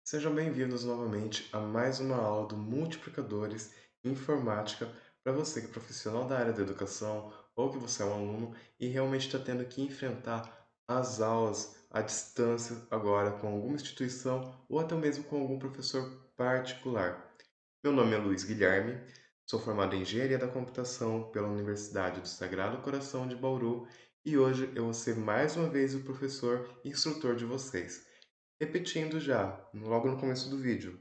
Sejam bem-vindos novamente a mais uma aula do Multiplicadores Informática para você que é profissional da área da educação ou que você é um aluno e realmente está tendo que enfrentar as aulas à distância agora com alguma instituição ou até mesmo com algum professor particular. Meu nome é Luiz Guilherme, sou formado em Engenharia da Computação pela Universidade do Sagrado Coração de Bauru e hoje eu vou ser mais uma vez o professor e instrutor de vocês. Repetindo já, logo no começo do vídeo,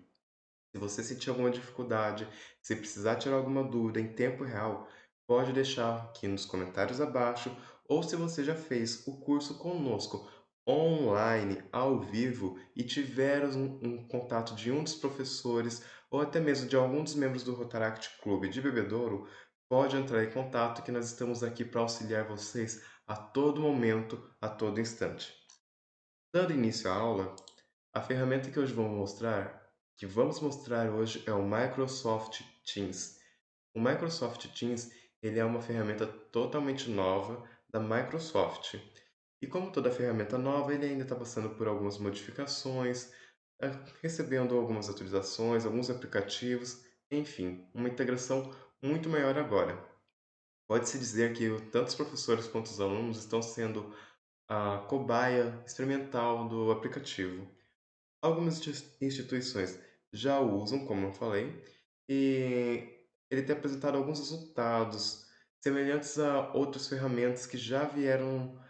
se você sentir alguma dificuldade, se precisar tirar alguma dúvida em tempo real, pode deixar aqui nos comentários abaixo, ou se você já fez o curso conosco online, ao vivo, e tiver um contato de um dos professores, ou até mesmo de algum dos membros do Rotaract Clube de Bebedouro, pode entrar em contato que nós estamos aqui para auxiliar vocês a todo momento, a todo instante. Dando início à aula, a ferramenta que vamos mostrar hoje é o Microsoft Teams. O Microsoft Teams, ele é uma ferramenta totalmente nova da Microsoft. E como toda ferramenta nova, ele ainda está passando por algumas modificações, recebendo algumas atualizações, alguns aplicativos, enfim, uma integração muito maior agora. Pode-se dizer que tanto os professores quanto os alunos estão sendo a cobaia experimental do aplicativo. Algumas instituições já o usam, como eu falei, e ele tem apresentado alguns resultados semelhantes a outras ferramentas que já vieram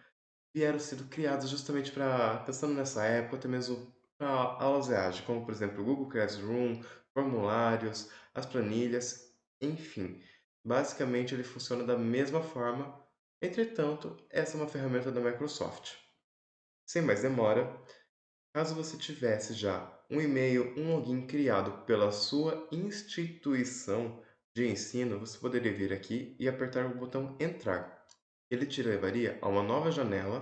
sendo criadas justamente para, pensando nessa época, até mesmo para aulas EAD, como por exemplo o Google Classroom, formulários, as planilhas, enfim. Basicamente ele funciona da mesma forma, entretanto, essa é uma ferramenta da Microsoft. Sem mais demora, caso você tivesse já um e-mail, um login criado pela sua instituição de ensino, você poderia vir aqui e apertar o botão Entrar. Ele te levaria a uma nova janela,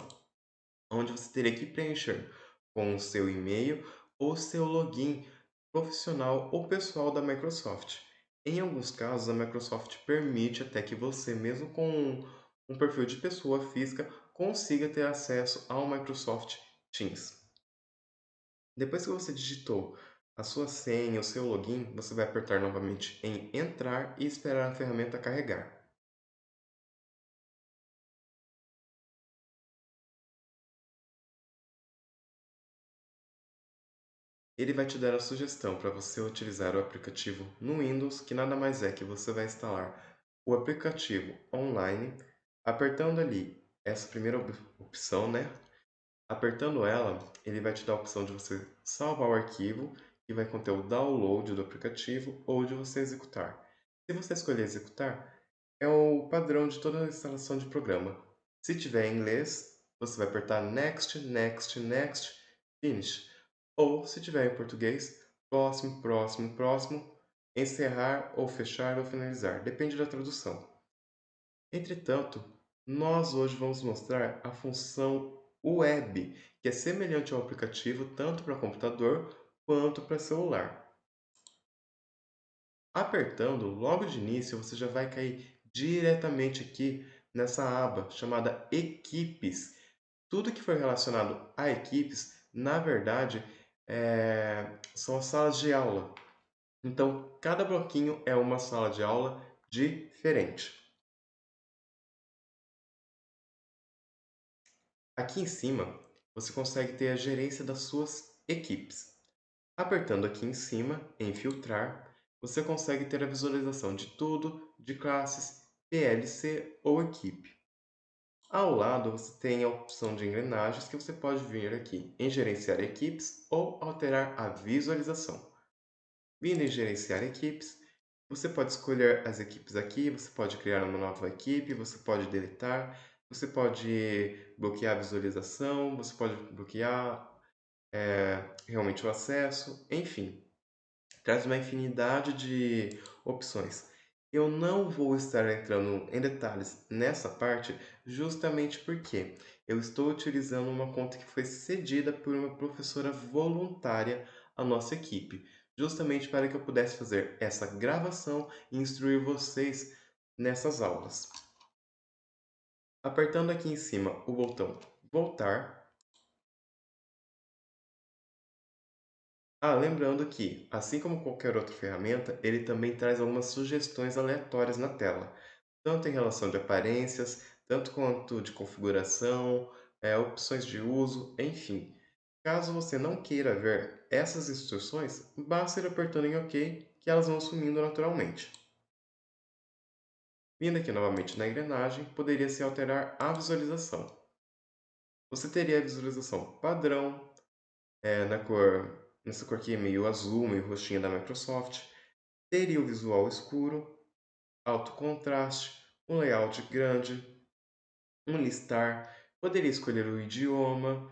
onde você teria que preencher com o seu e-mail ou seu login profissional ou pessoal da Microsoft. Em alguns casos, a Microsoft permite até que você, mesmo com um perfil de pessoa física, consiga ter acesso ao Microsoft Teams. Depois que você digitou a sua senha, o seu login, você vai apertar novamente em entrar e esperar a ferramenta carregar. Ele vai te dar a sugestão para você utilizar o aplicativo no Windows, que nada mais é que você vai instalar o aplicativo online, apertando ali essa primeira opção, né? Apertando ela, ele vai te dar a opção de você salvar o arquivo, que vai conter o download do aplicativo, ou de você executar. Se você escolher executar, é o padrão de toda a instalação de programa. Se tiver em inglês, você vai apertar Next, Next, Next, Finish. Ou, se tiver em português, próximo, próximo, próximo, encerrar ou fechar ou finalizar. Depende da tradução. Entretanto, nós hoje vamos mostrar a função web, que é semelhante ao aplicativo tanto para computador quanto para celular. Apertando logo de início, você já vai cair diretamente aqui nessa aba chamada Equipes. Tudo que for relacionado a equipes, na verdade, são as salas de aula. Então, cada bloquinho é uma sala de aula diferente. Aqui em cima, você consegue ter a gerência das suas equipes. Apertando aqui em cima, em filtrar, você consegue ter a visualização de tudo, de classes, PLC ou equipe. Ao lado, você tem a opção de engrenagens que você pode vir aqui em gerenciar equipes ou alterar a visualização. Vindo em gerenciar equipes, você pode escolher as equipes aqui, você pode criar uma nova equipe, você pode deletar, você pode bloquear a visualização, você pode bloquear realmente o acesso, enfim, traz uma infinidade de opções. Eu não vou estar entrando em detalhes nessa parte justamente porque eu estou utilizando uma conta que foi cedida por uma professora voluntária à nossa equipe, justamente para que eu pudesse fazer essa gravação e instruir vocês nessas aulas. Apertando aqui em cima o botão voltar, Ah, lembrando que, assim como qualquer outra ferramenta, ele também traz algumas sugestões aleatórias na tela, tanto em relação de aparências, tanto quanto de configuração, opções de uso, enfim. Caso você não queira ver essas instruções, basta ir apertando em OK, que elas vão sumindo naturalmente. Vindo aqui novamente na engrenagem, poderia-se alterar a visualização. Você teria a visualização padrão, nessa cor aqui meio azul, meio roxinha da Microsoft. Teria o visual escuro, alto contraste, um layout grande, um listar. Poderia escolher o idioma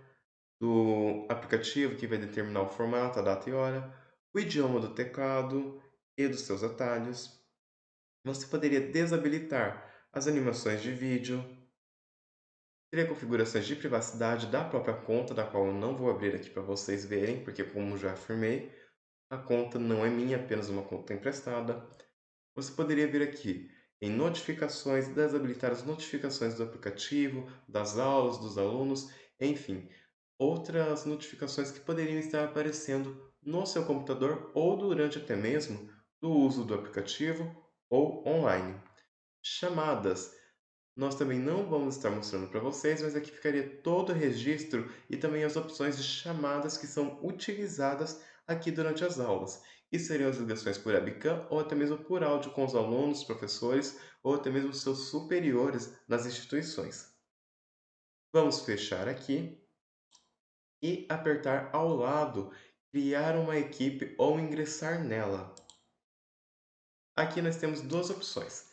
do aplicativo, que vai determinar o formato, a data e hora, o idioma do teclado e dos seus atalhos. Você poderia desabilitar as animações de vídeo, teria configurações de privacidade da própria conta, da qual eu não vou abrir aqui para vocês verem, porque como já afirmei, a conta não é minha, é apenas uma conta emprestada. Você poderia vir aqui em notificações, desabilitar as notificações do aplicativo, das aulas, dos alunos, enfim, outras notificações que poderiam estar aparecendo no seu computador ou durante até mesmo do uso do aplicativo ou online. Chamadas. Nós também não vamos estar mostrando para vocês, mas aqui ficaria todo o registro e também as opções de chamadas que são utilizadas aqui durante as aulas. E seriam as ligações por webcam ou até mesmo por áudio com os alunos, professores ou até mesmo seus superiores nas instituições. Vamos fechar aqui e apertar ao lado criar uma equipe ou ingressar nela. Aqui nós temos duas opções.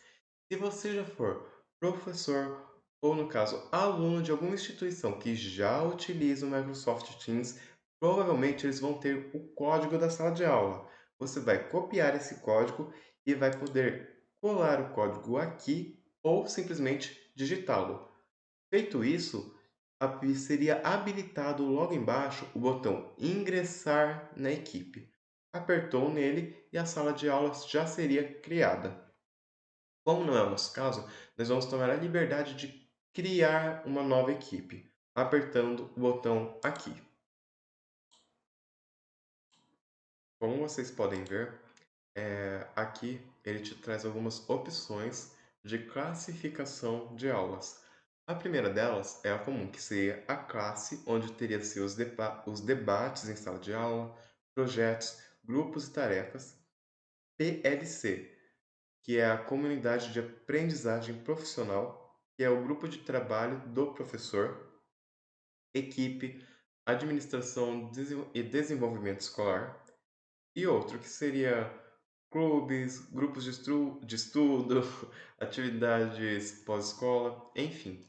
Se você já for professor ou, no caso, aluno de alguma instituição que já utiliza o Microsoft Teams, provavelmente eles vão ter o código da sala de aula. Você vai copiar esse código e vai poder colar o código aqui ou simplesmente digitá-lo. Feito isso, seria habilitado logo embaixo o botão Ingressar na equipe. Apertou nele e a sala de aulas já seria criada. Como não é o nosso caso, nós vamos tomar a liberdade de criar uma nova equipe, apertando o botão aqui. Como vocês podem ver, aqui ele te traz algumas opções de classificação de aulas. A primeira delas é a comum, que seria a classe, onde teria os debates em sala de aula, projetos, grupos e tarefas. PLC, que é a Comunidade de Aprendizagem Profissional, que é o grupo de trabalho do professor, equipe, administração e desenvolvimento escolar, e outro que seria clubes, grupos de estudo, atividades pós-escola, enfim.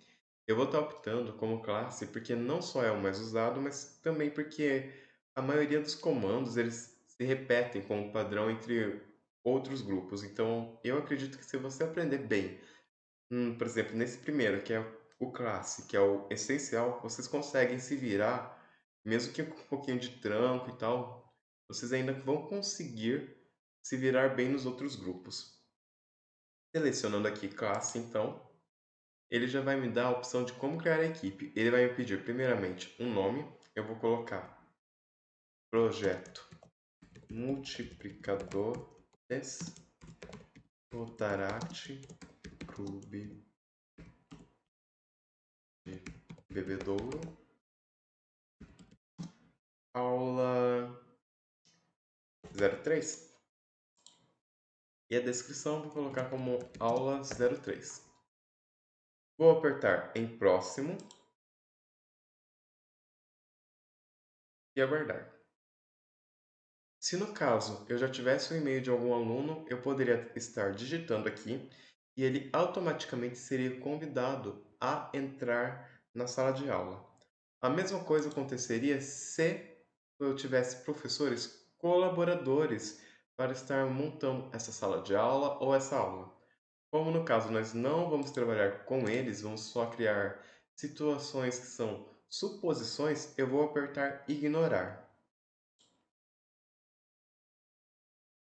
Eu vou estar optando como classe porque não só é o mais usado, mas também porque a maioria dos comandos eles se repetem como padrão entre outros grupos. Então, eu acredito que se você aprender bem, por exemplo, nesse primeiro, que é o classe, que é o essencial, vocês conseguem se virar, mesmo que com um pouquinho de tranco e tal, vocês ainda vão conseguir se virar bem nos outros grupos. Selecionando aqui classe, então, ele já vai me dar a opção de como criar a equipe. Ele vai me pedir, primeiramente, um nome. Eu vou colocar Projeto Multiplicadores Rotaracti Clube de Bebedouro. Aula 03. E a descrição eu vou colocar como aula 03. Vou apertar em próximo e aguardar. Se no caso eu já tivesse o e-mail de algum aluno, eu poderia estar digitando aqui e ele automaticamente seria convidado a entrar na sala de aula. A mesma coisa aconteceria se eu tivesse professores colaboradores para estar montando essa sala de aula ou essa aula. Como no caso nós não vamos trabalhar com eles, vamos só criar situações que são suposições, eu vou apertar ignorar.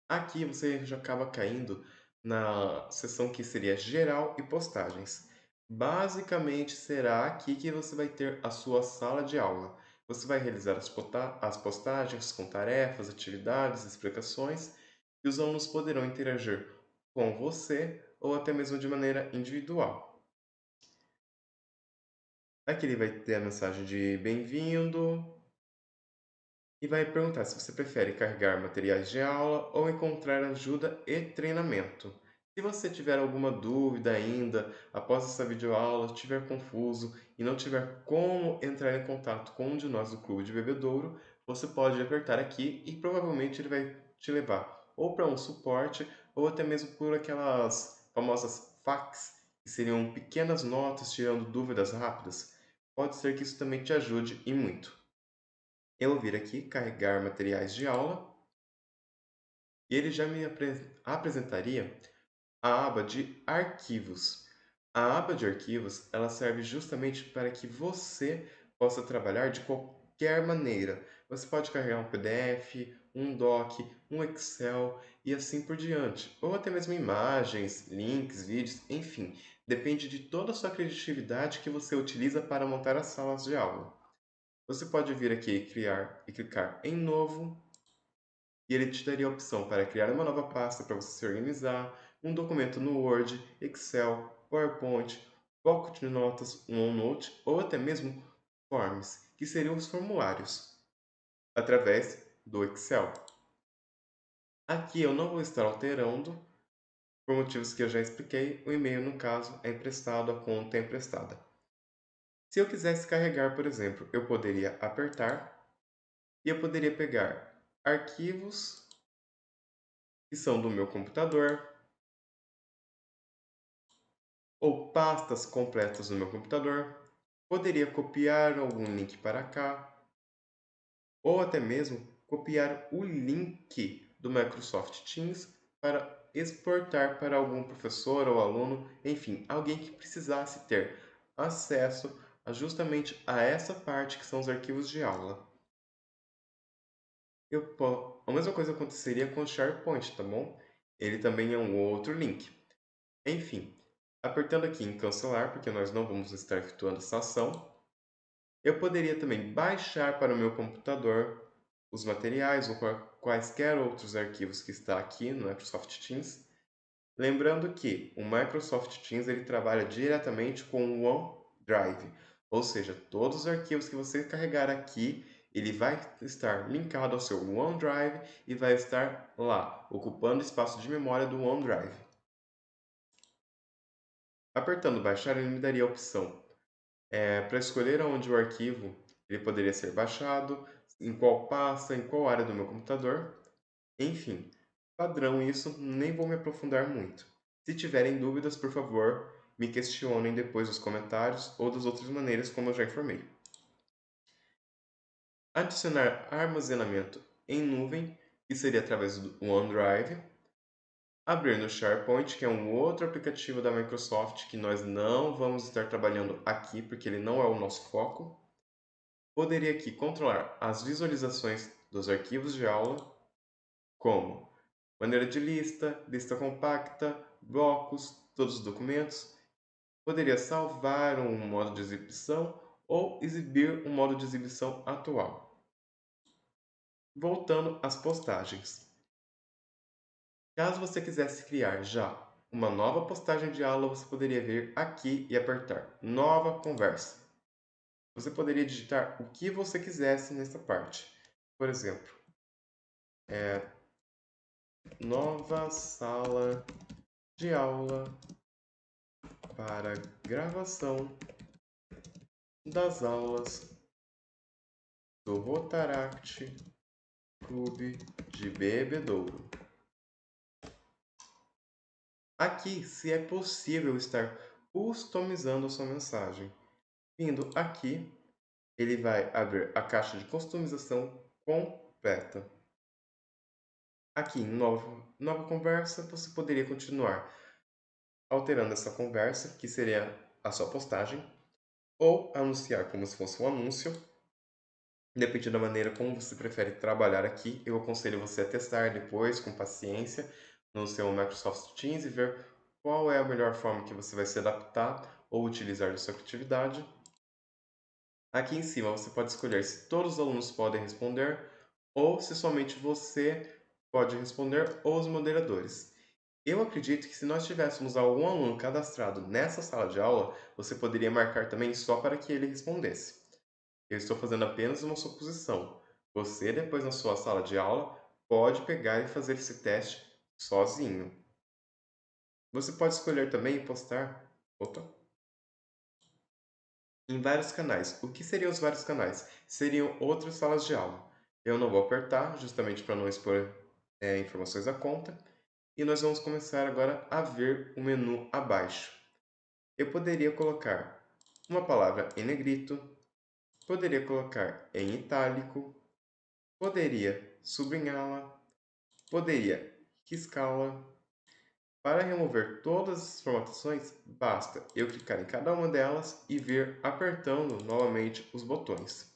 Aqui você já acaba caindo na seção que seria geral e postagens. Basicamente será aqui que você vai ter a sua sala de aula. Você vai realizar as postagens com tarefas, atividades, explicações, e os alunos poderão interagir com você ou até mesmo de maneira individual. Aqui ele vai ter a mensagem de bem-vindo e vai perguntar se você prefere carregar materiais de aula ou encontrar ajuda e treinamento. Se você tiver alguma dúvida ainda após essa videoaula, estiver confuso e não tiver como entrar em contato com um de nós do Clube de Bebedouro, você pode apertar aqui e provavelmente ele vai te levar ou para um suporte ou até mesmo por aquelas famosas facs, que seriam pequenas notas tirando dúvidas rápidas. Pode ser que isso também te ajude e muito. Eu vou vir aqui carregar materiais de aula e ele já me apresentaria a aba de arquivos. A aba de arquivos, ela serve justamente para que você possa trabalhar de qualquer maneira. Você pode carregar um PDF, um doc, um Excel e assim por diante, ou até mesmo imagens, links, vídeos, enfim, depende de toda a sua criatividade que você utiliza para montar as salas de aula. Você pode vir aqui e criar e clicar em novo e ele te daria a opção para criar uma nova pasta para você se organizar, um documento no Word, Excel, PowerPoint, bloco de notas, um OneNote ou até mesmo Forms, que seriam os formulários, através do Excel. Aqui eu não vou estar alterando, por motivos que eu já expliquei, o e-mail no caso é emprestado, a conta é emprestada. Se eu quisesse carregar, por exemplo, eu poderia apertar e eu poderia pegar arquivos que são do meu computador, ou pastas completas no meu computador, poderia copiar algum link para cá, ou até mesmo copiar o link do Microsoft Teams para exportar para algum professor ou aluno, enfim, alguém que precisasse ter acesso justamente a essa parte que são os arquivos de aula. A mesma coisa aconteceria com o SharePoint, tá bom? Ele também é um outro link. Enfim, apertando aqui em cancelar, porque nós não vamos estar efetuando essa ação, eu poderia também baixar para o meu computador os materiais ou quaisquer outros arquivos que está aqui no Microsoft Teams. Lembrando que o Microsoft Teams ele trabalha diretamente com o OneDrive, ou seja, todos os arquivos que você carregar aqui, ele vai estar linkado ao seu OneDrive e vai estar lá, ocupando espaço de memória do OneDrive. Apertando baixar, ele me daria a opção para escolher onde o arquivo ele poderia ser baixado, em qual pasta, em qual área do meu computador, enfim, padrão isso, nem vou me aprofundar muito. Se tiverem dúvidas, por favor, me questionem depois nos comentários ou das outras maneiras como eu já informei. Adicionar armazenamento em nuvem, que seria através do OneDrive. Abrir no SharePoint, que é um outro aplicativo da Microsoft que nós não vamos estar trabalhando aqui porque ele não é o nosso foco. Poderia aqui controlar as visualizações dos arquivos de aula, como maneira de lista, lista compacta, blocos, todos os documentos. Poderia salvar um modo de exibição ou exibir um modo de exibição atual. Voltando às postagens. Caso você quisesse criar já uma nova postagem de aula, você poderia vir aqui e apertar Nova Conversa. Você poderia digitar o que você quisesse nessa parte. Por exemplo, nova sala de aula para gravação das aulas do Rotaract Clube de Bebedouro. Aqui, se é possível estar customizando a sua mensagem. Vindo aqui, ele vai abrir a caixa de customização completa. Aqui em nova conversa, você poderia continuar alterando essa conversa, que seria a sua postagem, ou anunciar como se fosse um anúncio. Depende da maneira como você prefere trabalhar aqui. Eu aconselho você a testar depois, com paciência, no seu Microsoft Teams e ver qual é a melhor forma que você vai se adaptar ou utilizar da sua criatividade. Aqui em cima você pode escolher se todos os alunos podem responder ou se somente você pode responder ou os moderadores. Eu acredito que se nós tivéssemos algum aluno cadastrado nessa sala de aula, você poderia marcar também só para que ele respondesse. Eu estou fazendo apenas uma suposição. Você, depois na sua sala de aula, pode pegar e fazer esse teste sozinho. Você pode escolher também postar, em vários canais. O que seriam os vários canais? Seriam outras salas de aula. Eu não vou apertar, justamente para não expor informações da conta. E nós vamos começar agora a ver o menu abaixo. Eu poderia colocar uma palavra em negrito, poderia colocar em itálico, poderia sublinhá-la, poderia riscá-la. Para remover todas as formatações, basta eu clicar em cada uma delas e vir apertando novamente os botões.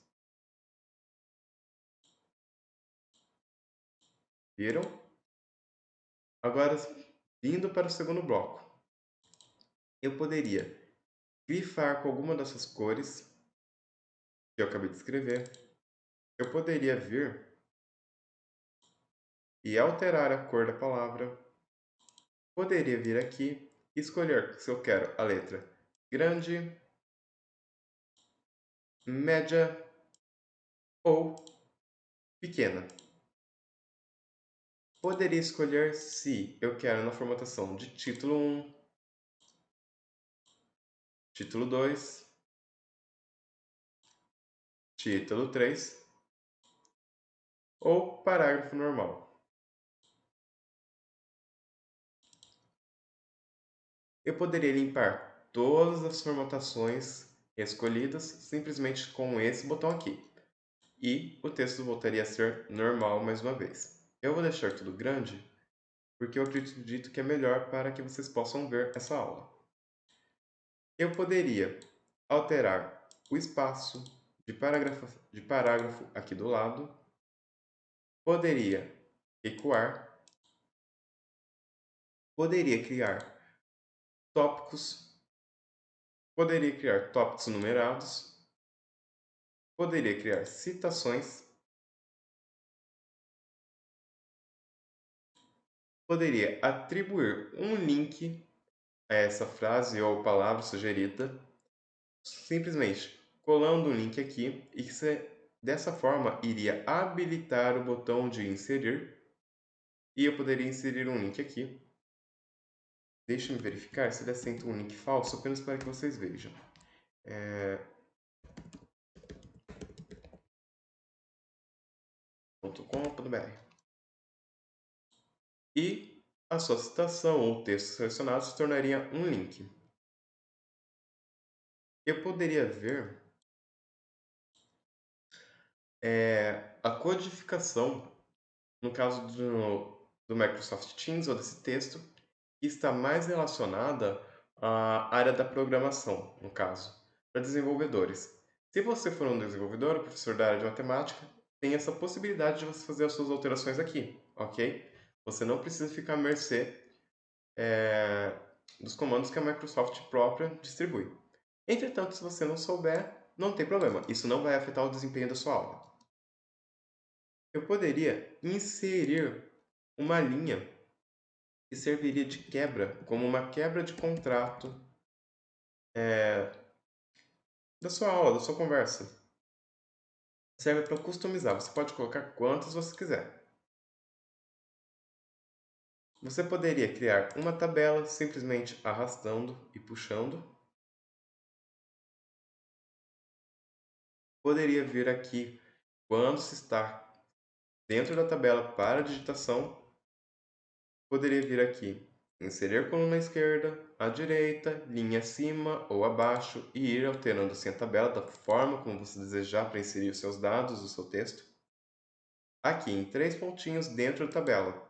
Viram? Agora, vindo para o segundo bloco, eu poderia grifar com alguma dessas cores que eu acabei de escrever. Eu poderia vir e alterar a cor da palavra. Poderia vir aqui e escolher se eu quero a letra grande, média ou pequena. Poderia escolher se eu quero na formatação de título 1, título 2, título 3 ou parágrafo normal. Eu poderia limpar todas as formatações escolhidas simplesmente com esse botão aqui. E o texto voltaria a ser normal mais uma vez. Eu vou deixar tudo grande porque eu acredito que é melhor para que vocês possam ver essa aula. Eu poderia alterar o espaço de parágrafo aqui do lado, poderia recuar, poderia criar tópicos, poderia criar tópicos numerados, poderia criar citações, poderia atribuir um link a essa frase ou palavra sugerida, simplesmente colando o link aqui e dessa forma iria habilitar o botão de inserir e eu poderia inserir um link aqui. Deixa eu verificar se ele aceita um link falso apenas para que vocês vejam. .com.br e a sua citação ou texto selecionado se tornaria um link. Eu poderia ver a codificação, no caso do Microsoft Teams ou desse texto, que está mais relacionada à área da programação, no caso, para desenvolvedores. Se você for um desenvolvedor ou professor da área de matemática, tem essa possibilidade de você fazer as suas alterações aqui, ok? Você não precisa ficar à mercê dos comandos que a Microsoft própria distribui. Entretanto, se você não souber, não tem problema, isso não vai afetar o desempenho da sua aula. Eu poderia inserir uma linha que serviria de quebra, como uma quebra de contrato da sua aula, da sua conversa. Serve para customizar, você pode colocar quantas você quiser. Você poderia criar uma tabela simplesmente arrastando e puxando. Poderia vir aqui quando se está dentro da tabela para digitação. Poderia vir aqui inserir coluna à esquerda, à direita, linha acima ou abaixo e ir alterando assim a tabela da forma como você desejar para inserir os seus dados, o seu texto. Aqui em 3 pontinhos dentro da tabela.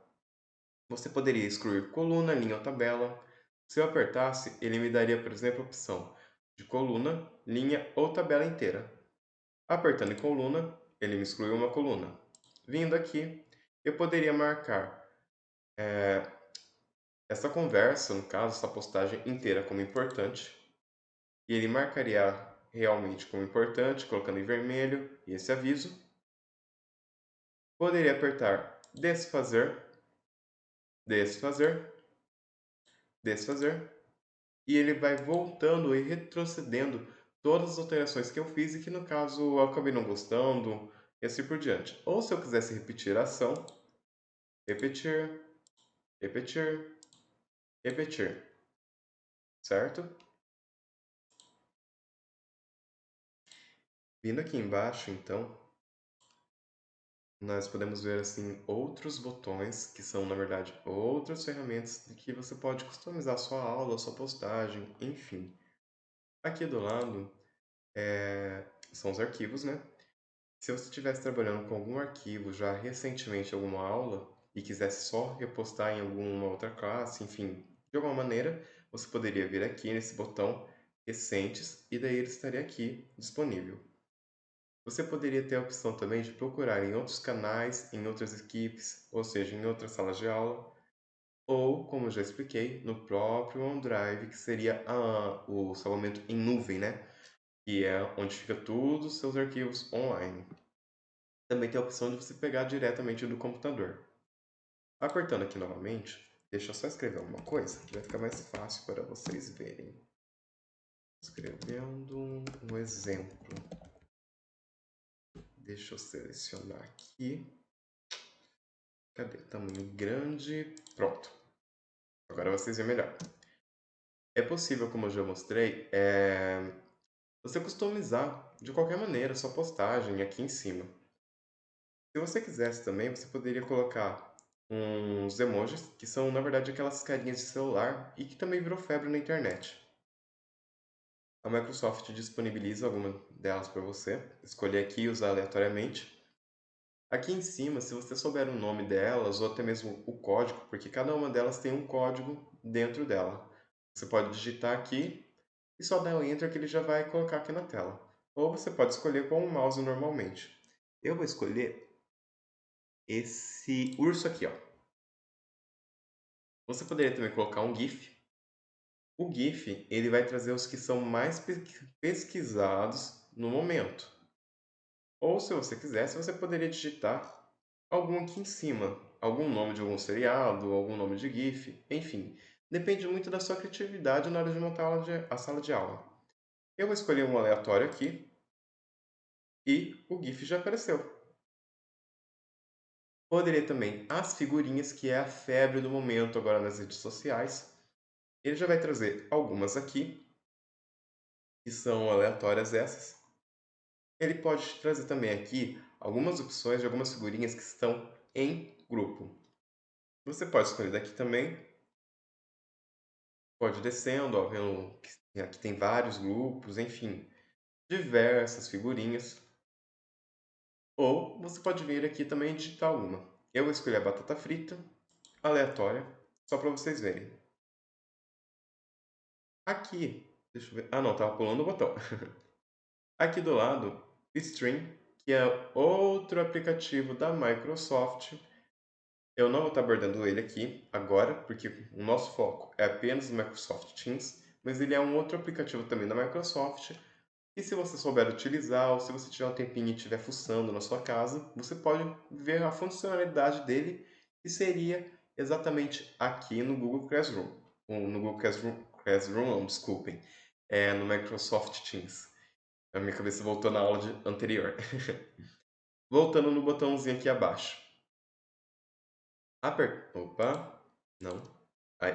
Você poderia excluir coluna, linha ou tabela. Se eu apertasse, ele me daria, por exemplo, a opção de coluna, linha ou tabela inteira. Apertando em coluna, ele me excluiu uma coluna. Vindo aqui, eu poderia marcar essa conversa, no caso, essa postagem inteira como importante. E ele marcaria realmente como importante, colocando em vermelho esse aviso. Poderia apertar desfazer, desfazer, desfazer, e ele vai voltando e retrocedendo todas as alterações que eu fiz e que no caso eu acabei não gostando e assim por diante. Ou se eu quisesse repetir a ação, repetir, repetir, repetir, certo? Vindo aqui embaixo, então, nós podemos ver assim outros botões que são, na verdade, outras ferramentas que você pode customizar a sua aula, a sua postagem, enfim. Aqui do lado são os arquivos, né? Se você estivesse trabalhando com algum arquivo já recentemente em alguma aula e quisesse só repostar em alguma outra classe, enfim, de alguma maneira, você poderia vir aqui nesse botão Recentes e daí ele estaria aqui disponível. Você poderia ter a opção também de procurar em outros canais, em outras equipes, ou seja, em outras salas de aula, ou, como eu já expliquei, no próprio OneDrive, que seria o salvamento em nuvem, né? Que é onde fica todos os seus arquivos online. Também tem a opção de você pegar diretamente do computador. Apertando aqui novamente, deixa eu só escrever alguma coisa, que vai ficar mais fácil para vocês verem. Escrevendo um exemplo. Deixa eu selecionar aqui. Cadê? Tamanho grande. Pronto. Agora vocês veem melhor. É possível, como eu já mostrei, você customizar de qualquer maneira a sua postagem aqui em cima. Se você quisesse também, você poderia colocar uns emojis, que são, na verdade, aquelas carinhas de celular e que também virou febre na internet. A Microsoft disponibiliza alguma delas para você. Escolher aqui e usar aleatoriamente. Aqui em cima, se você souber o nome delas ou até mesmo o código, porque cada uma delas tem um código dentro dela. Você pode digitar aqui e só dar o Enter que ele já vai colocar aqui na tela. Ou você pode escolher com o mouse normalmente. Eu vou escolher esse urso aqui, ó. Você poderia também colocar um GIF. O GIF, ele vai trazer os que são mais pesquisados no momento. Ou se você quisesse, você poderia digitar algum aqui em cima, algum nome de algum seriado, algum nome de GIF, enfim. Depende muito da sua criatividade na hora de montar a sala de aula. Eu vou escolher um aleatório aqui e o GIF já apareceu. Poderia também as figurinhas, que é a febre do momento agora nas redes sociais. Ele já vai trazer algumas aqui, que são aleatórias essas. Ele pode trazer também aqui algumas opções de algumas figurinhas que estão em grupo. Você pode escolher daqui também, pode ir descendo, ó, vendo que aqui tem vários grupos, enfim, diversas figurinhas. Ou você pode vir aqui também e digitar uma. Eu vou escolher a batata frita, aleatória, só para vocês verem. Aqui, deixa eu ver. Ah, não, tava pulando o botão. Aqui do lado, Stream, que é outro aplicativo da Microsoft. Eu não vou estar abordando ele aqui agora, porque o nosso foco é apenas o Microsoft Teams, mas ele é um outro aplicativo também da Microsoft. E se você souber utilizar, ou se você tiver um tempinho e estiver fuçando na sua casa, você pode ver a funcionalidade dele, que seria exatamente aqui no Google Classroom. Ou no Google Classroom não, desculpem. É no Microsoft Teams. A minha cabeça voltou na aula anterior. Voltando no botãozinho aqui abaixo. Opa, não. Ai.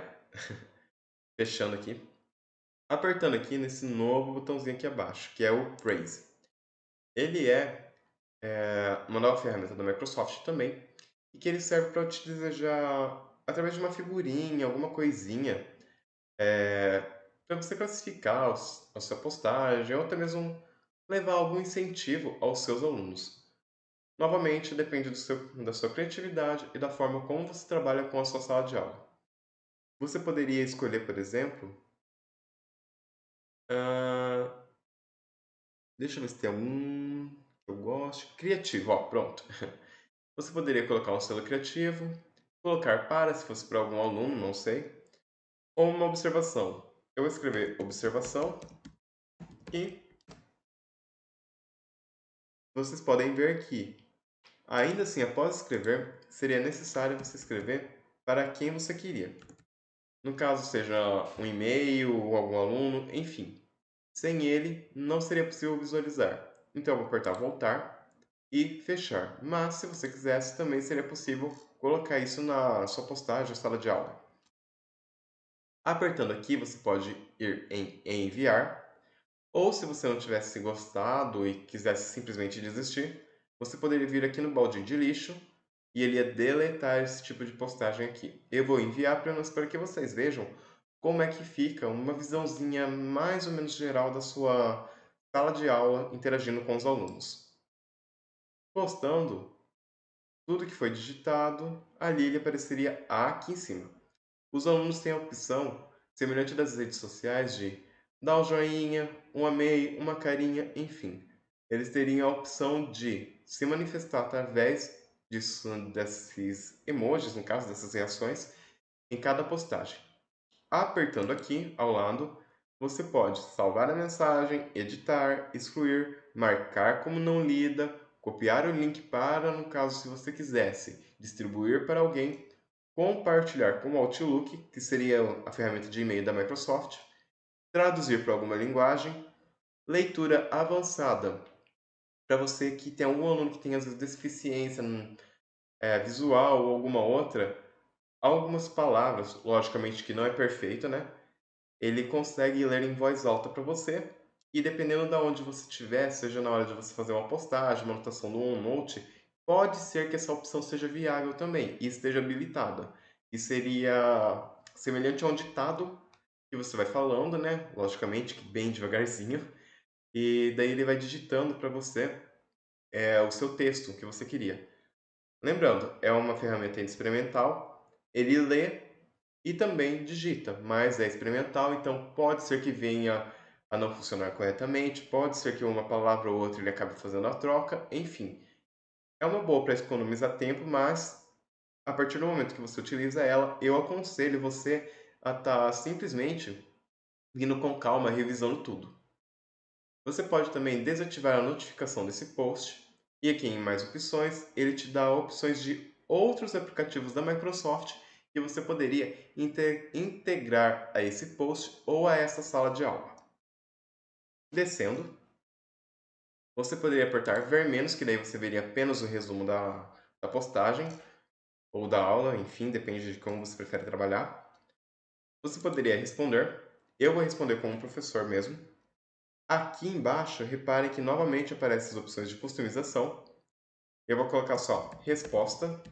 Fechando aqui. Apertando aqui nesse novo botãozinho aqui abaixo, que é o Praise. Ele é uma nova ferramenta da Microsoft também, e que ele serve para te desejar, através de uma figurinha, alguma coisinha, para você classificar a sua postagem, ou até mesmo levar algum incentivo aos seus alunos. Novamente, depende da sua criatividade e da forma como você trabalha com a sua sala de aula. Você poderia escolher, por exemplo, ah, deixa eu ver se tem algum que eu gosto. Criativo, ó, pronto. Você poderia colocar um selo criativo, colocar para, se fosse para algum aluno, não sei, ou uma observação. Eu vou escrever observação e vocês podem ver que, ainda assim, após escrever, seria necessário você escrever para quem você queria. No caso, seja um e-mail ou algum aluno, enfim. Sem ele, não seria possível visualizar. Então, eu vou apertar voltar e fechar. Mas, se você quisesse, também seria possível colocar isso na sua postagem ou sala de aula. Apertando aqui, você pode ir em enviar, ou se você não tivesse gostado e quisesse simplesmente desistir, você poderia vir aqui no baldinho de lixo e ele ia deletar esse tipo de postagem aqui. Eu vou enviar apenas para que vocês vejam como é que fica uma visãozinha mais ou menos geral da sua sala de aula interagindo com os alunos. Postando tudo que foi digitado, ali ele apareceria aqui em cima. Os alunos têm a opção, semelhante das redes sociais, de dar um joinha, um amei, uma carinha, enfim. Eles teriam a opção de se manifestar através desses emojis, no caso dessas reações, em cada postagem. Apertando aqui ao lado, você pode salvar a mensagem, editar, excluir, marcar como não lida, copiar o link para, no caso, se você quisesse, distribuir para alguém, compartilhar com o Outlook, que seria a ferramenta de e-mail da Microsoft, traduzir para alguma linguagem, leitura avançada, para você que tem algum aluno que tem às vezes deficiência visual ou alguma outra, algumas palavras, logicamente que não é perfeito, né? Ele consegue ler em voz alta para você, e dependendo da onde você estiver, seja na hora de você fazer uma postagem, uma anotação no OneNote, pode ser que essa opção seja viável também e esteja habilitada. E seria semelhante a um ditado que você vai falando, né? Logicamente que bem devagarzinho, e daí ele vai digitando para você o seu texto que você queria. Lembrando, é uma ferramenta ainda experimental, ele lê e também digita, mas é experimental, então pode ser que venha a não funcionar corretamente, pode ser que uma palavra ou outra ele acabe fazendo a troca, enfim. É uma boa para economizar tempo, mas a partir do momento que você utiliza ela, eu aconselho você a estar simplesmente vindo com calma, revisando tudo. Você pode também desativar a notificação desse post, e aqui em mais opções, ele te dá opções de outros aplicativos da Microsoft que você poderia integrar a esse post ou a essa sala de aula. Descendo, você poderia apertar ver menos, que daí você veria apenas o resumo da postagem ou da aula, enfim, depende de como você prefere trabalhar. Você poderia responder, eu vou responder como professor mesmo. Aqui embaixo, repare que novamente aparecem as opções de customização. Eu vou colocar só resposta,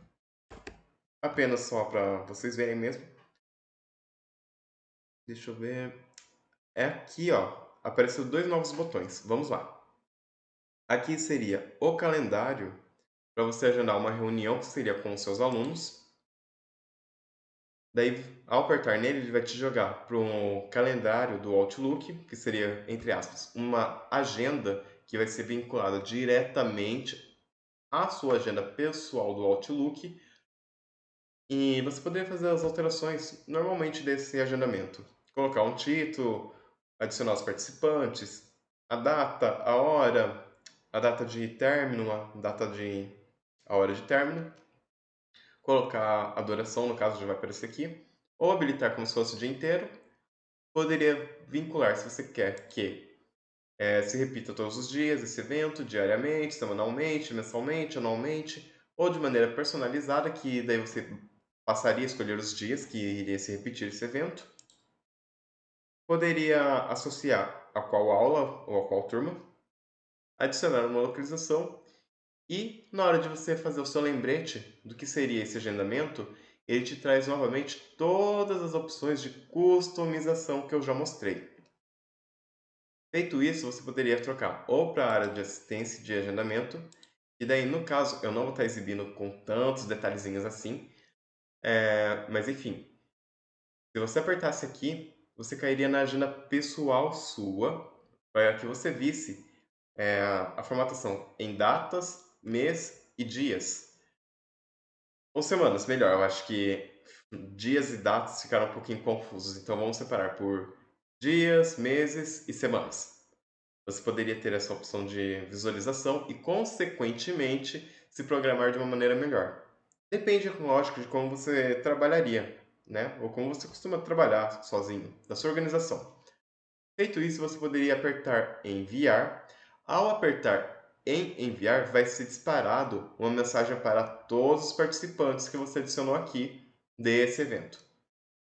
apenas só para vocês verem mesmo. Deixa eu ver. É aqui, ó. Apareceu dois novos botões. Vamos lá. Aqui seria o calendário, para você agendar uma reunião que seria com os seus alunos. Daí, ao apertar nele, ele vai te jogar para o calendário do Outlook, que seria, entre aspas, uma agenda que vai ser vinculada diretamente à sua agenda pessoal do Outlook. E você poderia fazer as alterações normalmente desse agendamento. Colocar um título, adicionar os participantes, a data, a data de término, a hora de término, colocar a duração, no caso já vai aparecer aqui, ou habilitar como se fosse o dia inteiro. Poderia vincular se você quer que se repita todos os dias esse evento, diariamente, semanalmente, mensalmente, anualmente, ou de maneira personalizada, que daí você passaria a escolher os dias que iria se repetir esse evento. Poderia associar a qual aula ou a qual turma, adicionar uma localização e, na hora de você fazer o seu lembrete do que seria esse agendamento, ele te traz novamente todas as opções de customização que eu já mostrei. Feito isso, você poderia trocar ou para a área de assistência de agendamento, e daí, no caso, eu não vou estar exibindo com tantos detalhezinhos assim, mas enfim, se você apertasse aqui, você cairia na agenda pessoal sua, para que você visse a formatação em datas, mês e dias. Ou semanas, melhor, eu acho que dias e datas ficaram um pouquinho confusos, então vamos separar por dias, meses e semanas. Você poderia ter essa opção de visualização e, consequentemente, se programar de uma maneira melhor. Depende, lógico, de como você trabalharia, né? Ou como você costuma trabalhar sozinho, da sua organização. Feito isso, você poderia apertar em enviar. Ao apertar em enviar, vai ser disparado uma mensagem para todos os participantes que você adicionou aqui desse evento.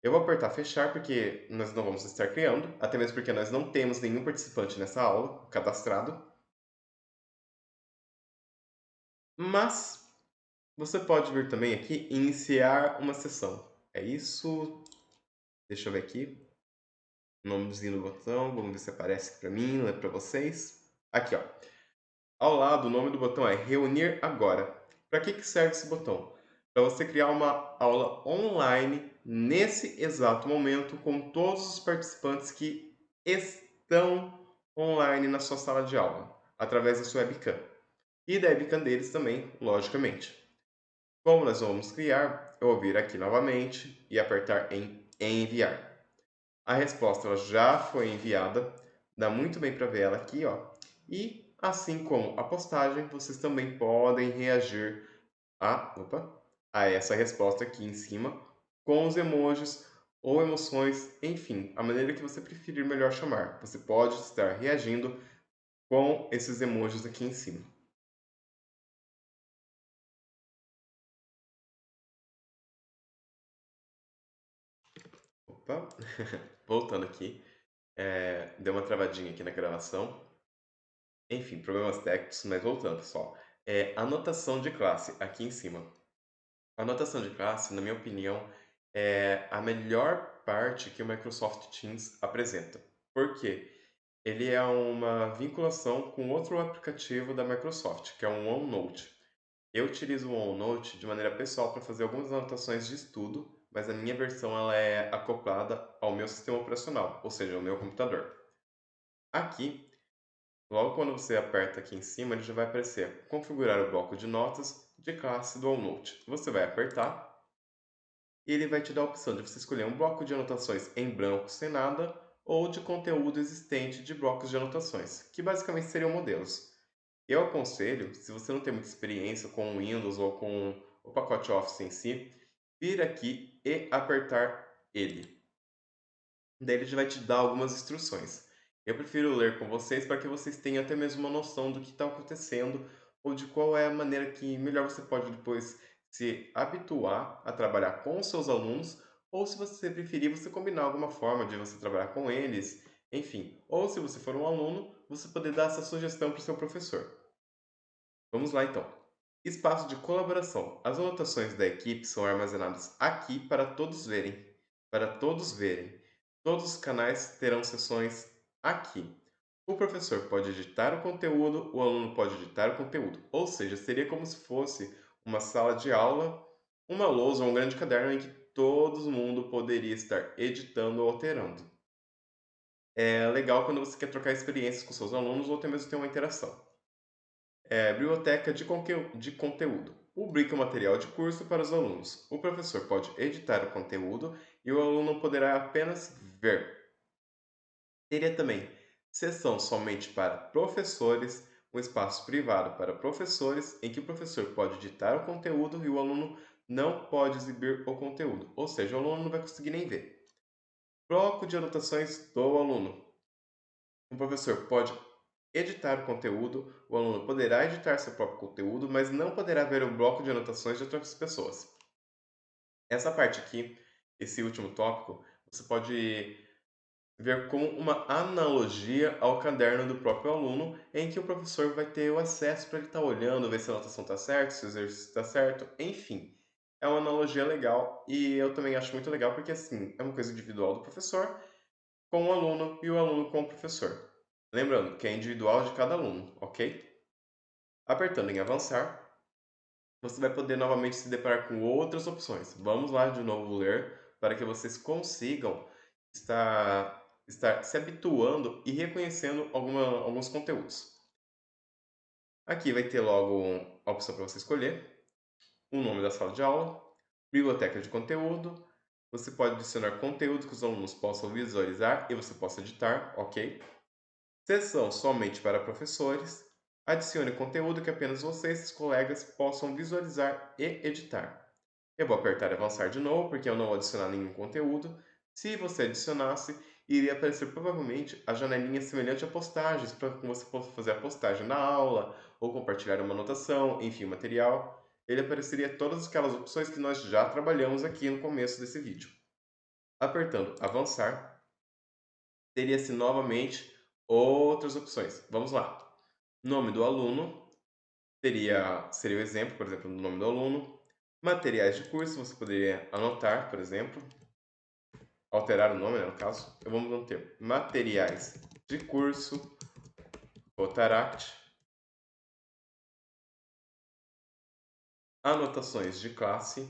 Eu vou apertar fechar porque nós não vamos estar criando, até mesmo porque nós não temos nenhum participante nessa aula cadastrado. Mas você pode vir também aqui e iniciar uma sessão. É isso. Deixa eu ver aqui. Nomezinho do botão. Vamos ver se aparece aqui para mim, não é para vocês. Aqui, ó. Ao lado, o nome do botão é Reunir Agora. Para que serve esse botão? Para você criar uma aula online nesse exato momento com todos os participantes que estão online na sua sala de aula, através da sua webcam. E da webcam deles também, logicamente. Como nós vamos criar, eu vou vir aqui novamente e apertar em enviar. A resposta ela já foi enviada, dá muito bem para ver ela aqui, ó. E assim como a postagem, vocês também podem reagir a essa resposta aqui em cima com os emojis ou emoções, enfim, a maneira que você preferir melhor chamar. Você pode estar reagindo com esses emojis aqui em cima. Opa, voltando aqui, deu uma travadinha aqui na gravação. Enfim, problemas técnicos, mas voltando, pessoal. Anotação de classe, aqui em cima. A anotação de classe, na minha opinião, é a melhor parte que o Microsoft Teams apresenta. Por quê? Ele é uma vinculação com outro aplicativo da Microsoft, que é o OneNote. Eu utilizo o OneNote de maneira pessoal para fazer algumas anotações de estudo, mas a minha versão ela é acoplada ao meu sistema operacional, ou seja, ao meu computador. Aqui, logo quando você aperta aqui em cima, ele já vai aparecer configurar o bloco de notas de classe do OneNote. Você vai apertar e ele vai te dar a opção de você escolher um bloco de anotações em branco sem nada ou de conteúdo existente de blocos de anotações, que basicamente seriam modelos. Eu aconselho, se você não tem muita experiência com o Windows ou com o pacote Office em si, vir aqui e apertar ele. Daí ele já vai te dar algumas instruções. Eu prefiro ler com vocês para que vocês tenham até mesmo uma noção do que está acontecendo ou de qual é a maneira que melhor você pode depois se habituar a trabalhar com os seus alunos, ou se você preferir, você combinar alguma forma de você trabalhar com eles, enfim. Ou se você for um aluno, você poder dar essa sugestão para o seu professor. Vamos lá então. Espaço de colaboração. As anotações da equipe são armazenadas aqui para todos verem. Para todos verem. Todos os canais terão seções aqui. O professor pode editar o conteúdo, o aluno pode editar o conteúdo. Ou seja, seria como se fosse uma sala de aula, uma lousa ou um grande caderno em que todo mundo poderia estar editando ou alterando. É legal quando você quer trocar experiências com seus alunos ou até mesmo ter uma interação. Biblioteca de conteúdo. Publica o material de curso para os alunos. O professor pode editar o conteúdo e o aluno poderá apenas ver. Teria também seção somente para professores, um espaço privado para professores, em que o professor pode editar o conteúdo e o aluno não pode exibir o conteúdo, ou seja, o aluno não vai conseguir nem ver. Bloco de anotações do aluno. O professor pode editar o conteúdo, o aluno poderá editar seu próprio conteúdo, mas não poderá ver o bloco de anotações de outras pessoas. Essa parte aqui, esse último tópico, você pode ver como uma analogia ao caderno do próprio aluno, em que o professor vai ter o acesso para ele estar olhando, ver se a anotação está certa, se o exercício está certo, enfim. É uma analogia legal e eu também acho muito legal porque assim, é uma coisa individual do professor com o aluno e o aluno com o professor. Lembrando que é individual de cada aluno, ok? Apertando em avançar, você vai poder novamente se deparar com outras opções. Vamos lá de novo ler para que vocês consigam estar se habituando e reconhecendo alguns conteúdos. Aqui vai ter logo a opção para você escolher o nome da sala de aula, biblioteca de conteúdo. Você pode adicionar conteúdo que os alunos possam visualizar e você possa editar, ok? Seção somente para professores. Adicione conteúdo que apenas você e seus colegas possam visualizar e editar. Eu vou apertar avançar de novo, porque eu não vou adicionar nenhum conteúdo. Se você adicionasse, iria aparecer provavelmente a janelinha semelhante a postagens, para que você possa fazer a postagem da aula, ou compartilhar uma anotação, enfim, um material. Ele apareceria todas aquelas opções que nós já trabalhamos aqui no começo desse vídeo. Apertando avançar, teria-se novamente outras opções. Vamos lá. Nome do aluno, seria o exemplo, por exemplo, do nome do aluno. Materiais de curso, você poderia anotar, por exemplo, alterar o nome, né, no caso. Eu vou manter materiais de curso, Rotaract, anotações de classe.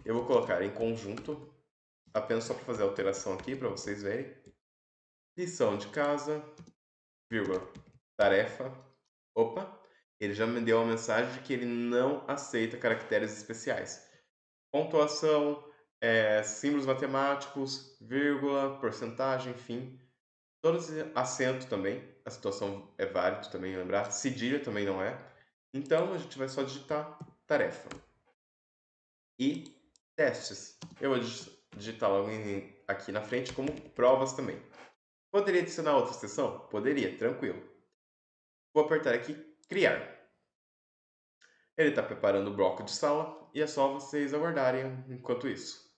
Eu vou colocar em conjunto, apenas só para fazer a alteração aqui, para vocês verem. Lição de casa, vírgula, tarefa. Opa, ele já me deu a mensagem de que ele não aceita caracteres especiais. Pontuação, símbolos matemáticos, vírgula, porcentagem, enfim. Todos acento também, a situação é válido também lembrar. Cedilha também não é. Então a gente vai só digitar tarefa. E testes. Eu vou digitar logo aqui na frente como provas também. Poderia adicionar outra seção? Poderia, tranquilo. Vou apertar aqui criar. Ele está preparando o bloco de sala e é só vocês aguardarem enquanto isso.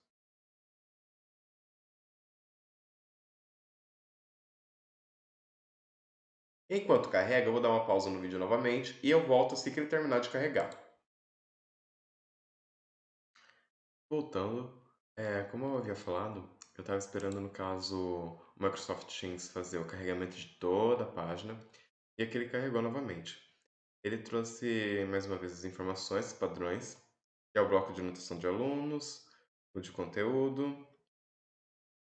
Enquanto carrega, eu vou dar uma pausa no vídeo novamente e eu volto assim que ele terminar de carregar. Voltando, como eu havia falado, eu estava esperando, no caso, o Microsoft Teams fazer o carregamento de toda a página e aqui ele carregou novamente. Ele trouxe mais uma vez as informações, padrões, que é o bloco de anotação de alunos, o de conteúdo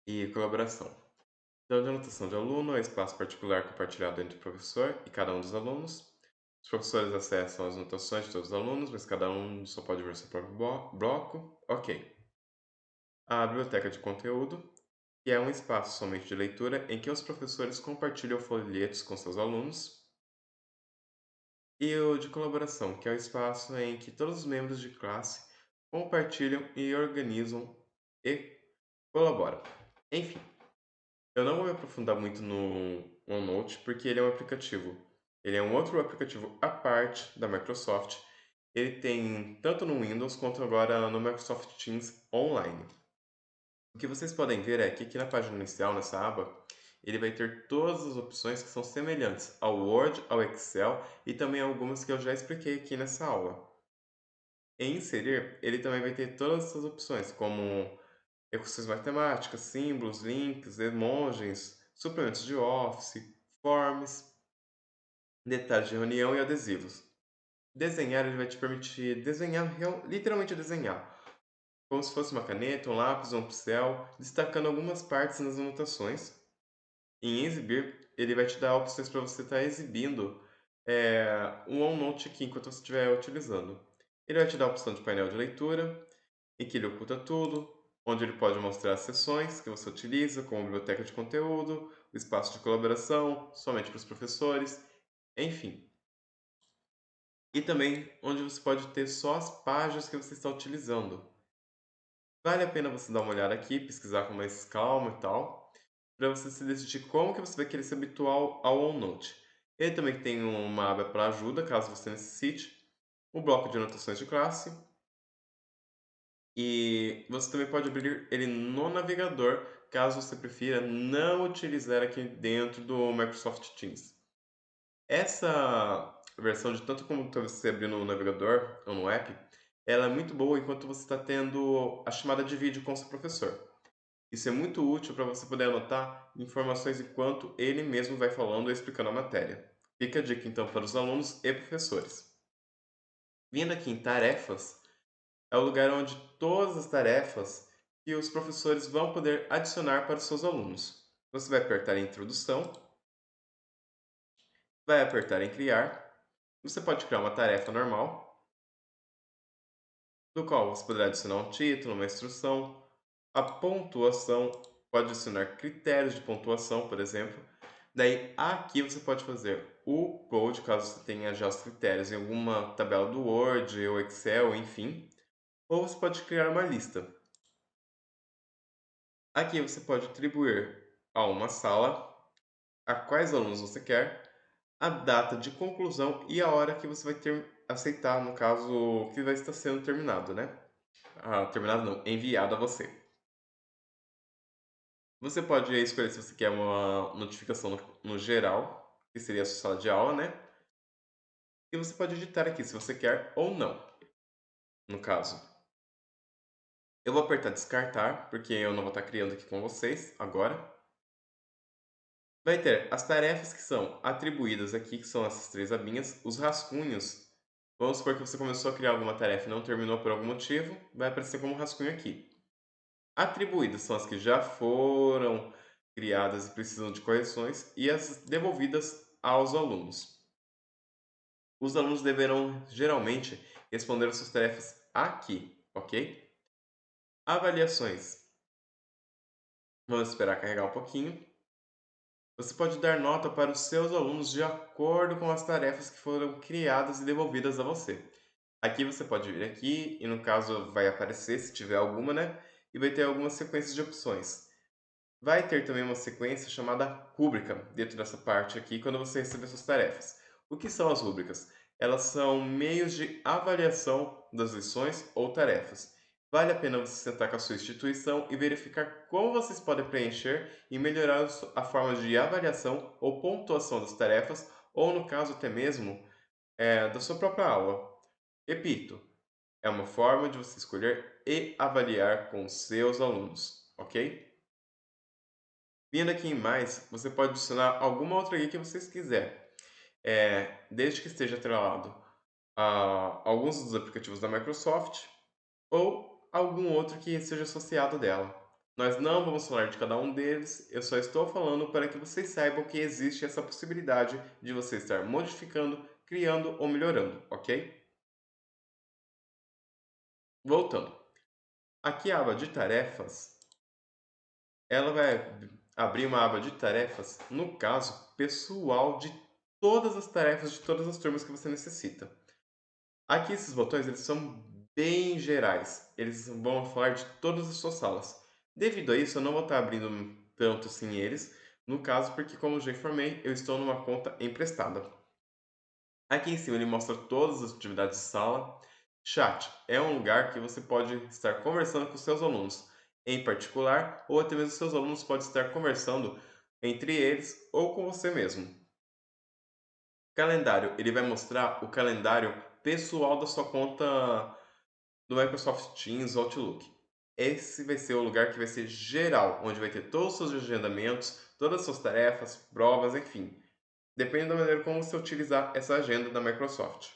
e colaboração. Então, de anotação de aluno é espaço particular compartilhado entre o professor e cada um dos alunos. Os professores acessam as anotações de todos os alunos, mas cada um só pode ver seu próprio bloco. Ok. A biblioteca de conteúdo, que é um espaço somente de leitura em que os professores compartilham folhetos com seus alunos. E o de colaboração, que é o espaço em que todos os membros de classe compartilham e organizam e colaboram. Enfim, eu não vou me aprofundar muito no OneNote porque ele é um aplicativo. Ele é um outro aplicativo à parte da Microsoft. Ele tem tanto no Windows quanto agora no Microsoft Teams Online. O que vocês podem ver é que aqui na página inicial, nessa aba, ele vai ter todas as opções que são semelhantes ao Word, ao Excel e também algumas que eu já expliquei aqui nessa aula. Em inserir, ele também vai ter todas essas opções, como equações matemáticas, símbolos, links, emojis, suplementos de Office, forms, detalhes de reunião e adesivos. Desenhar, ele vai te permitir desenhar, literalmente desenhar, como se fosse uma caneta, um lápis ou um pincel, destacando algumas partes nas anotações. Em exibir, ele vai te dar opções para você estar exibindo um OneNote aqui enquanto você estiver utilizando. Ele vai te dar a opção de painel de leitura, em que ele oculta tudo, onde ele pode mostrar as seções que você utiliza, como biblioteca de conteúdo, o espaço de colaboração, somente para os professores, enfim. E também onde você pode ter só as páginas que você está utilizando. Vale a pena você dar uma olhada aqui, pesquisar com mais calma e tal, para você se decidir como que você vai querer se habituar ao OneNote. Ele também tem uma aba para ajuda, caso você necessite, o bloco de anotações de classe, e você também pode abrir ele no navegador, caso você prefira não utilizar aqui dentro do Microsoft Teams. Essa versão de tanto como você abrir no navegador ou no app, ela é muito boa enquanto você está tendo a chamada de vídeo com o seu professor. Isso é muito útil para você poder anotar informações enquanto ele mesmo vai falando ou explicando a matéria. Fica a dica então para os alunos e professores. Vindo aqui em tarefas, é o lugar onde todas as tarefas que os professores vão poder adicionar para os seus alunos. Você vai apertar em introdução, vai apertar em criar. Você pode criar uma tarefa normal, do qual você poderá adicionar um título, uma instrução, a pontuação, pode adicionar critérios de pontuação, por exemplo. Daí aqui você pode fazer o upload, caso você tenha já os critérios em alguma tabela do Word ou Excel, enfim, ou você pode criar uma lista. Aqui você pode atribuir a uma sala a quais alunos você quer, a data de conclusão e a hora que você vai aceitar, no caso, que vai estar sendo terminado, né? Ah, terminado não, enviado a você. Você pode escolher se você quer uma notificação no geral, que seria a sua sala de aula, né? E você pode digitar aqui se você quer ou não, no caso. Eu vou apertar descartar, porque eu não vou estar criando aqui com vocês agora. Vai ter as tarefas que são atribuídas aqui, que são essas três abinhas, os rascunhos. Vamos supor que você começou a criar alguma tarefa e não terminou por algum motivo, vai aparecer como rascunho aqui. Atribuídas são as que já foram criadas e precisam de correções, e as devolvidas aos alunos. Os alunos deverão geralmente responder as suas tarefas aqui, ok? Avaliações. Vamos esperar carregar um pouquinho. Você pode dar nota para os seus alunos de acordo com as tarefas que foram criadas e devolvidas a você. Aqui você pode vir aqui e no caso vai aparecer se tiver alguma, né? E vai ter algumas sequências de opções. Vai ter também uma sequência chamada rúbrica dentro dessa parte aqui quando você receber suas tarefas. O que são as rúbricas? Elas são meios de avaliação das lições ou tarefas. Vale a pena você sentar com a sua instituição e verificar como vocês podem preencher e melhorar a forma de avaliação ou pontuação das tarefas, ou no caso até mesmo da sua própria aula. Repito, é uma forma de você escolher e avaliar com seus alunos, ok? Vindo aqui em mais, você pode adicionar alguma outra guia que vocês quiserem, desde que esteja atrelado a alguns dos aplicativos da Microsoft ou algum outro que seja associado dela. Nós não vamos falar de cada um deles, eu só estou falando para que vocês saibam que existe essa possibilidade de você estar modificando, criando ou melhorando, ok? Voltando. Aqui a aba de tarefas, ela vai abrir uma aba de tarefas, no caso, pessoal de todas as tarefas de todas as turmas que você necessita. Aqui esses botões eles são bem gerais, eles vão falar de todas as suas salas. Devido a isso, eu não vou estar abrindo tanto assim eles, no caso porque como eu já informei, eu estou numa conta emprestada. Aqui em cima ele mostra todas as atividades de sala. Chat é um lugar que você pode estar conversando com seus alunos em particular, ou até mesmo seus alunos podem estar conversando entre eles ou com você mesmo. Calendário, ele vai mostrar o calendário pessoal da sua conta do Microsoft Teams ou Outlook. Esse vai ser o lugar que vai ser geral, onde vai ter todos os seus agendamentos, todas as suas tarefas, provas, enfim. Depende da maneira como você utilizar essa agenda da Microsoft.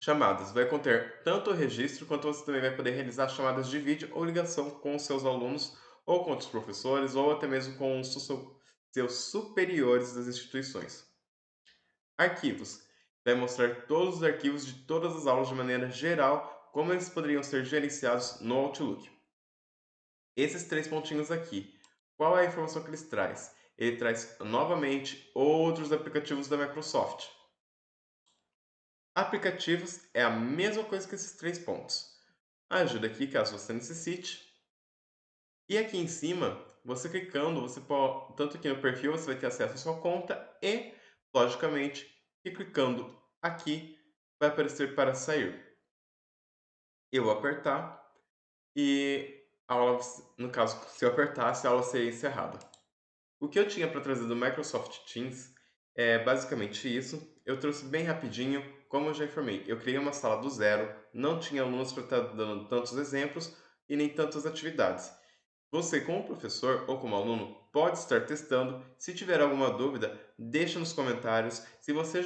Chamadas. Vai conter tanto o registro quanto você também vai poder realizar chamadas de vídeo ou ligação com os seus alunos ou com outros professores ou até mesmo com os seus superiores das instituições. Arquivos. Vai mostrar todos os arquivos de todas as aulas de maneira geral, como eles poderiam ser gerenciados no Outlook. Esses três pontinhos aqui. Qual é a informação que eles traz? Ele traz novamente outros aplicativos da Microsoft. Aplicativos é a mesma coisa que esses três pontos. Ajuda aqui caso você necessite. E aqui em cima, você clicando, você pode, tanto aqui no perfil você vai ter acesso à sua conta e, logicamente, que clicando aqui vai aparecer para sair. Eu vou apertar e a aula, no caso, se eu apertasse, a aula seria encerrada. O que eu tinha para trazer do Microsoft Teams é basicamente isso. Eu trouxe bem rapidinho, como eu já informei. Eu criei uma sala do zero, não tinha alunos para estar dando tantos exemplos e nem tantas atividades. Você, como professor ou como aluno, pode estar testando. Se tiver alguma dúvida, deixa nos comentários. Se você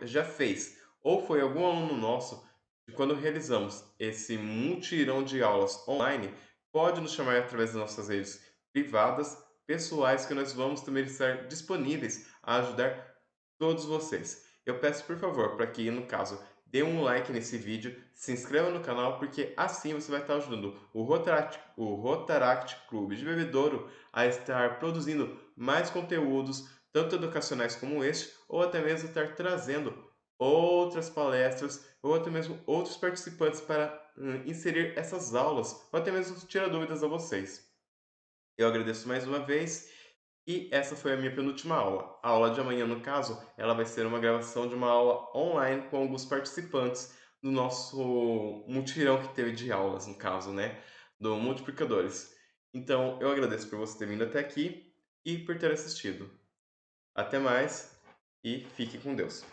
já fez ou foi algum aluno nosso, quando realizamos esse mutirão de aulas online, pode nos chamar através das nossas redes privadas, pessoais, que nós vamos também estar disponíveis a ajudar todos vocês. Eu peço por favor para que, no caso, dê um like nesse vídeo, se inscreva no canal, porque assim você vai estar ajudando o Rotaract Clube de Bebedouro a estar produzindo mais conteúdos, tanto educacionais como este, ou até mesmo estar trazendo outras palestras, ou até mesmo outros participantes para inserir essas aulas, ou até mesmo tirar dúvidas a vocês. Eu agradeço mais uma vez e essa foi a minha penúltima aula. A aula de amanhã, no caso, ela vai ser uma gravação de uma aula online com alguns participantes do nosso mutirão que teve de aulas, no caso, né, do Multiplicadores. Então, eu agradeço por você ter vindo até aqui e por ter assistido. Até mais e fique com Deus.